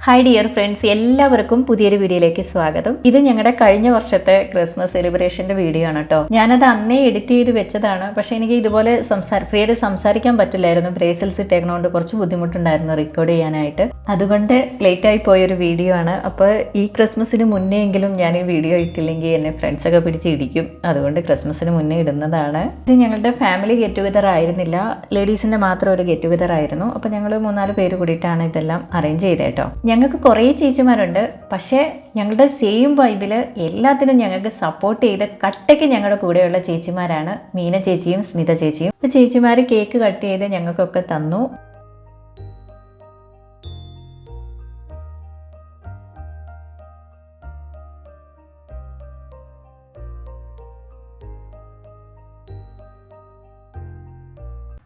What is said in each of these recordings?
Hi dear friends, എല്ലാവർക്കും പുതിയൊരു വീഡിയോയിലേക്ക് സ്വാഗതം. ഇത് ഞങ്ങളുടെ കഴിഞ്ഞ വർഷത്തെ ക്രിസ്മസ് സെലിബ്രേഷൻ്റെ വീഡിയോ ആണ് കേട്ടോ. ഞാനത് അന്നേ എഡിറ്റ് ചെയ്ത് വെച്ചതാണ്. പക്ഷേ എനിക്ക് ഇതുപോലെ ഫ്രീ ആയിട്ട് സംസാരിക്കാൻ പറ്റില്ലായിരുന്നു. ബ്രേസൽസ് ഇട്ടേക്കണോണ്ട് കുറച്ച് ബുദ്ധിമുട്ടുണ്ടായിരുന്നു റെക്കോർഡ് ചെയ്യാനായിട്ട്. അതുകൊണ്ട് ലേറ്റായി പോയൊരു വീഡിയോ ആണ്. അപ്പോൾ ഈ ക്രിസ്മസിന് മുന്നേ എങ്കിലും ഞാൻ ഈ വീഡിയോ ഇട്ടില്ലെങ്കിൽ എന്നെ ഫ്രണ്ട്സൊക്കെ പിടിച്ച് ഇടിക്കും. അതുകൊണ്ട് ക്രിസ്മസിന് മുന്നേ ഇടുന്നതാണ്. ഇത് ഞങ്ങളുടെ ഫാമിലി ഗെറ്റ് ടുഗദർ ആയിരുന്നില്ല, ലേഡീസിൻ്റെ മാത്രം ഒരു ഗെറ്റ് ടുഗദർ ആയിരുന്നു. അപ്പോൾ ഞങ്ങൾ 3-4 പേര് കൂടിയിട്ടാണ് ഇതെല്ലാം അറേഞ്ച് ചെയ്തേട്ടോ. ഞങ്ങൾക്ക് കുറേ ചേച്ചിമാരുണ്ട്, പക്ഷേ ഞങ്ങളുടെ സെയിം വൈബിൽ എല്ലാത്തിനും ഞങ്ങൾക്ക് സപ്പോർട്ട് ചെയ്ത് കട്ടയ്ക്ക് ഞങ്ങളുടെ കൂടെയുള്ള ചേച്ചിമാരാണ് മീന ചേച്ചിയും സ്മിത ചേച്ചിയും. അപ്പോൾ ചേച്ചിമാർ കേക്ക് കട്ട് ചെയ്ത് ഞങ്ങൾക്കൊക്കെ തന്നു.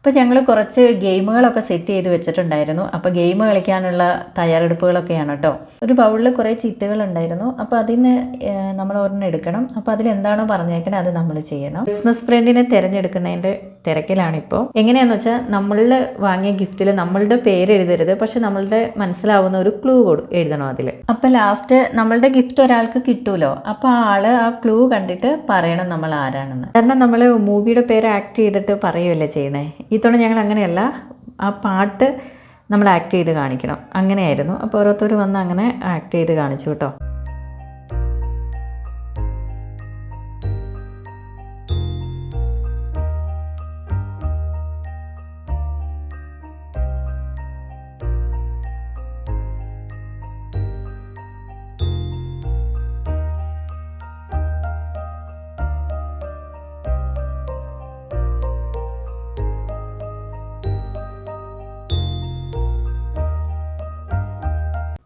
അപ്പോൾ ഞങ്ങൾ കുറച്ച് ഗെയിമുകളൊക്കെ സെറ്റ് ചെയ്ത് വെച്ചിട്ടുണ്ടായിരുന്നു. അപ്പോൾ ഗെയിം കളിക്കാനുള്ള തയ്യാറെടുപ്പുകളൊക്കെയാണ് കേട്ടോ. ഒരു ബൗളിൽ കുറേ ചിറ്റുകളുണ്ടായിരുന്നു. അപ്പോൾ അതിന് നമ്മൾ ഒരെണ്ണം എടുക്കണം. അപ്പോൾ അതിലെന്താണോ പറഞ്ഞേക്കണേ അത് നമ്മൾ ചെയ്യണം. ക്രിസ്മസ് ഫ്രണ്ടിനെ തിരഞ്ഞെടുക്കുന്നതിൻ്റെ തിരക്കിലാണിപ്പോൾ. എങ്ങനെയാണെന്ന് വെച്ചാൽ നമ്മളിൽ വാങ്ങിയ ഗിഫ്റ്റിൽ നമ്മളുടെ പേര് എഴുതരുത്, പക്ഷെ നമ്മളുടെ മനസ്സിലാവുന്ന ഒരു ക്ലൂ എഴുതണം അതിൽ. അപ്പോൾ ലാസ്റ്റ് നമ്മളുടെ ഗിഫ്റ്റ് ഒരാൾക്ക് കിട്ടുമല്ലോ, അപ്പോൾ ആള് ആ ക്ലൂ കണ്ടിട്ട് പറയണം നമ്മൾ ആരാണെന്ന്. കാരണം നമ്മൾ മൂവിയുടെ പേര് ആക്ട് ചെയ്തിട്ട് പറയുമല്ലേ ചെയ്യണേ. ഇത്തവണ ഞങ്ങൾ അങ്ങനെയല്ല, ആ പാട്ട് നമ്മൾ ആക്ട് ചെയ്ത് കാണിക്കണം, അങ്ങനെയായിരുന്നു. അപ്പോൾ ഓരോരുത്തർ വന്ന് അങ്ങനെ ആക്ട് ചെയ്ത് കാണിച്ചു കേട്ടോ.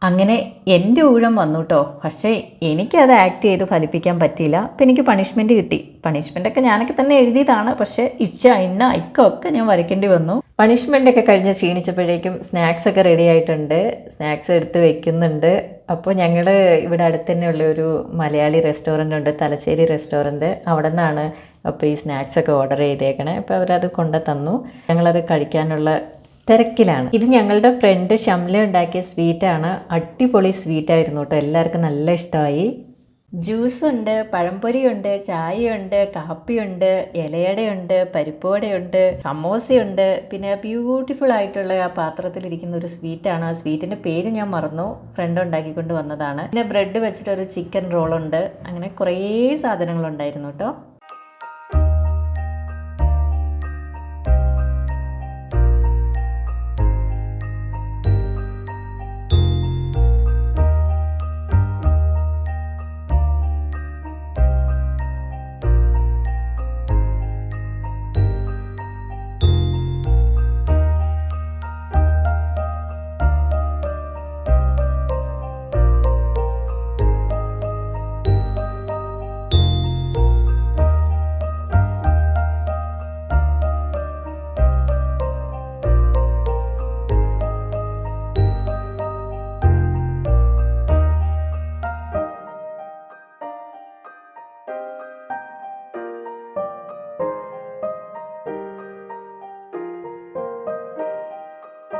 അങ്ങനെ എൻ്റെ ഊഴം വന്നു കേട്ടോ. പക്ഷേ എനിക്കത് ആക്ട് ചെയ്ത് ഫലിപ്പിക്കാൻ പറ്റിയില്ല. അപ്പോൾ എനിക്ക് പണിഷ്മെൻറ്റ് കിട്ടി. പണിഷ്മെൻറ്റൊക്കെ ഞാനൊക്കെ തന്നെ എഴുതിയതാണ്, പക്ഷേ ഇന്ന ഇക്കൊക്കെ ഞാൻ വരയ്ക്കേണ്ടി വന്നു. പണിഷ്മെൻറ്റൊക്കെ കഴിഞ്ഞ് ക്ഷീണിച്ചപ്പോഴേക്കും സ്നാക്സൊക്കെ റെഡി ആയിട്ടുണ്ട്. സ്നാക്സ് എടുത്ത് വെക്കുന്നുണ്ട്. അപ്പോൾ ഞങ്ങൾ ഇവിടെ അടുത്ത് തന്നെയുള്ള ഒരു മലയാളി റെസ്റ്റോറൻ്റ് ഉണ്ട്, തലശ്ശേരി റെസ്റ്റോറൻറ്റ്. അവിടെ നിന്നാണ് അപ്പോൾ ഈ സ്നാക്സൊക്കെ ഓർഡർ ചെയ്തേക്കണേ. അപ്പോൾ അവരത് കൊണ്ടു തന്നു. ഞങ്ങളത് കഴിക്കാനുള്ള തിരക്കിലാണ്. ഇത് ഞങ്ങളുടെ ഫ്രണ്ട് ഷംല ഉണ്ടാക്കിയ സ്വീറ്റാണ്. അടിപൊളി സ്വീറ്റായിരുന്നു കേട്ടോ. എല്ലാവർക്കും നല്ല ഇഷ്ടമായി. ജ്യൂസുണ്ട്, പഴംപൊരിയുണ്ട്, ചായയുണ്ട്, കാപ്പിയുണ്ട്, ഇലയടയുണ്ട്, പരിപ്പുവടയുണ്ട്, സമോസയുണ്ട്. പിന്നെ ബ്യൂട്ടിഫുൾ ആയിട്ടുള്ള ആ പാത്രത്തിലിരിക്കുന്ന ഒരു സ്വീറ്റാണ്. ആ സ്വീറ്റിൻ്റെ പേര് ഞാൻ മറന്നു. ഫ്രണ്ട് ഉണ്ടാക്കിക്കൊണ്ട് വന്നതാണ്. പിന്നെ ബ്രെഡ് വെച്ചിട്ടൊരു ചിക്കൻ റോളുണ്ട്. അങ്ങനെ കുറേ സാധനങ്ങളുണ്ടായിരുന്നു കേട്ടോ.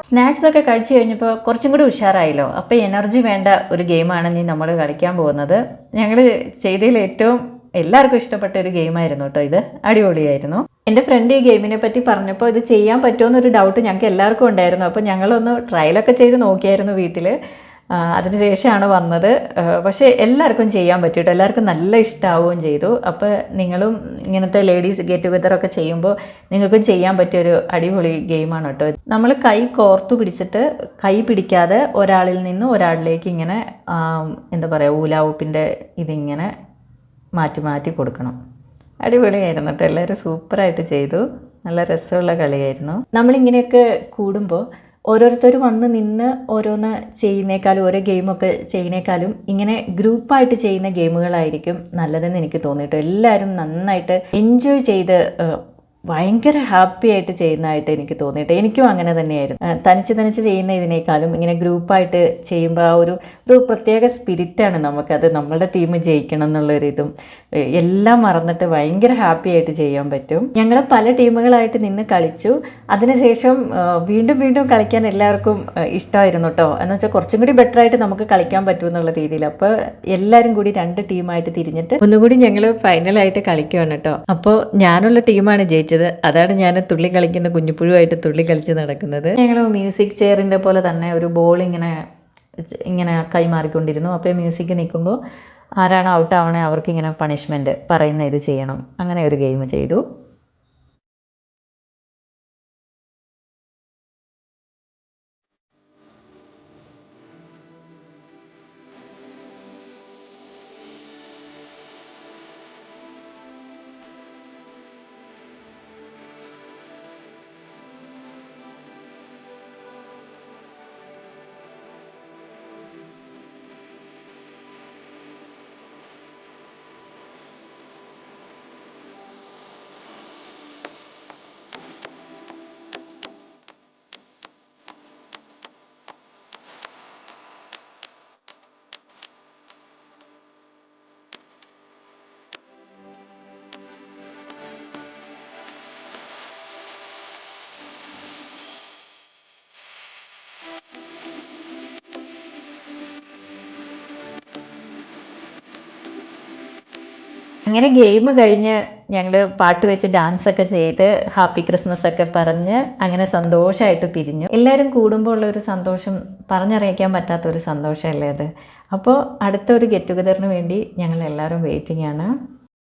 സ്നാക്സ് ഒക്കെ കഴിച്ചു കഴിഞ്ഞപ്പോൾ കുറച്ചും കൂടി ഉഷാറായല്ലോ. അപ്പോൾ എനർജി വേണ്ട ഒരു ഗെയിമാണ് ഇനി നമ്മൾ കളിക്കാൻ പോകുന്നത്. ഞങ്ങൾ ചെയ്തതിൽ ഏറ്റവും എല്ലാവർക്കും ഇഷ്ടപ്പെട്ട ഒരു ഗെയിമായിരുന്നു കേട്ടോ. ഇത് അടിപൊളിയായിരുന്നു. എൻ്റെ ഫ്രണ്ട് ഈ ഗെയിമിനെ പറ്റി പറഞ്ഞപ്പോൾ ഇത് ചെയ്യാൻ പറ്റുമെന്നൊരു ഡൗട്ട് ഞങ്ങൾക്ക് എല്ലാവർക്കും ഉണ്ടായിരുന്നു. അപ്പോൾ ഞങ്ങളൊന്ന് ട്രയലൊക്കെ ചെയ്ത് നോക്കിയായിരുന്നു വീട്ടിൽ. അതിനുശേഷമാണ് വന്നത്. പക്ഷേ എല്ലാവർക്കും ചെയ്യാൻ പറ്റും. എല്ലാവർക്കും നല്ല ഇഷ്ടമാവുകയും ചെയ്തു. അപ്പോൾ നിങ്ങളും ഇങ്ങനത്തെ ലേഡീസ് ഗെറ്റ് ടുഗദറൊക്കെ ചെയ്യുമ്പോൾ നിങ്ങൾക്കും ചെയ്യാൻ പറ്റിയൊരു അടിപൊളി ഗെയിമാണ് കേട്ടോ. നമ്മൾ കൈ കോർത്തു പിടിച്ചിട്ട് കൈ പിടിക്കാതെ ഒരാളിൽ നിന്ന് ഒരാളിലേക്ക് ഇങ്ങനെ എന്താ പറയുക, ഊലാവുപ്പിൻ്റെ ഇതിങ്ങനെ മാറ്റി മാറ്റി കൊടുക്കണം. അടിപൊളിയായിരുന്നു കേട്ടോ. എല്ലാവരും സൂപ്പറായിട്ട് ചെയ്തു. നല്ല രസമുള്ള കളിയായിരുന്നു. നമ്മളിങ്ങനെയൊക്കെ കൂടുമ്പോൾ ഓരോരുത്തർ വന്ന് നിന്ന് ഓരോന്ന് ചെയ്യുന്നേക്കാളും ഓരോ ഗെയിമൊക്കെ ചെയ്യുന്നേക്കാളും ഇങ്ങനെ ഗ്രൂപ്പായിട്ട് ചെയ്യുന്ന ഗെയിമുകളായിരിക്കും നല്ലതെന്ന് എനിക്ക് തോന്നിയിട്ടു. എല്ലാവരും നന്നായിട്ട് എൻജോയ് ചെയ്ത് ഭയങ്കര ഹാപ്പി ആയിട്ട് ചെയ്യുന്നതായിട്ട് എനിക്ക് തോന്നിയിട്ട് എനിക്കും അങ്ങനെ തന്നെയായിരുന്നു. തനിച്ച് ചെയ്യുന്ന ഇതിനേക്കാളും ഇങ്ങനെ ഗ്രൂപ്പായിട്ട് ചെയ്യുമ്പോൾ ആ ഒരു പ്രത്യേക സ്പിരിറ്റാണ് നമുക്കത്. നമ്മളുടെ ടീം ജയിക്കണം എന്നുള്ളൊരിതും എല്ലാം മറന്നിട്ട് ഭയങ്കര ഹാപ്പി ആയിട്ട് ചെയ്യാൻ പറ്റും. ഞങ്ങൾ പല ടീമുകളായിട്ട് നിന്ന് കളിച്ചു. അതിനുശേഷം വീണ്ടും വീണ്ടും കളിക്കാൻ എല്ലാവർക്കും ഇഷ്ടമായിരുന്നു കേട്ടോ. എന്ന് വെച്ചാൽ കുറച്ചും കൂടി ബെറ്റർ ആയിട്ട് നമുക്ക് കളിക്കാൻ പറ്റും എന്നുള്ള രീതിയിൽ. അപ്പോൾ എല്ലാവരും കൂടി 2 ടീമായിട്ട് തിരിഞ്ഞിട്ട് ഒന്നുകൂടി ഞങ്ങൾ ഫൈനലായിട്ട് കളിക്കുകയാണ് കേട്ടോ. അപ്പോൾ ഞാനുള്ള ടീമാണ് ജയിച്ചത്. അതാണ് ഞാൻ തുള്ളി കളിക്കുന്ന കുഞ്ഞുപുഴുവായിട്ട് തുള്ളി കളിച്ച് നടക്കുന്നത്. ഞങ്ങൾ മ്യൂസിക് ചെയറിൻ്റെ പോലെ തന്നെ ഒരു ബോൾ ഇങ്ങനെ കൈമാറിക്കൊണ്ടിരുന്നു. അപ്പോൾ മ്യൂസിക് നിൽക്കുമ്പോൾ ആരാണ് ഔട്ട് ആവണേ അവർക്കിങ്ങനെ പണിഷ്മെൻറ്റ് പറയുന്ന ഇത് ചെയ്യണം. അങ്ങനെ ഒരു ഗെയിം ചെയ്തു. അങ്ങനെ ഗെയിം കഴിഞ്ഞ് ഞങ്ങൾ പാട്ട് വെച്ച് ഡാൻസൊക്കെ ചെയ്ത് ഹാപ്പി ക്രിസ്മസ് ഒക്കെ പറഞ്ഞ് അങ്ങനെ സന്തോഷമായിട്ട് പിരിഞ്ഞു. എല്ലാവരും കൂടുമ്പോൾ ഉള്ള ഒരു സന്തോഷം പറഞ്ഞറിയിക്കാൻ പറ്റാത്തൊരു സന്തോഷമല്ലേ അത്. അപ്പോൾ അടുത്ത ഒരു ഗെറ്റ് ടുഗദറിന് വേണ്ടി ഞങ്ങൾ എല്ലാവരും വെയിറ്റിംഗ് ആണ്.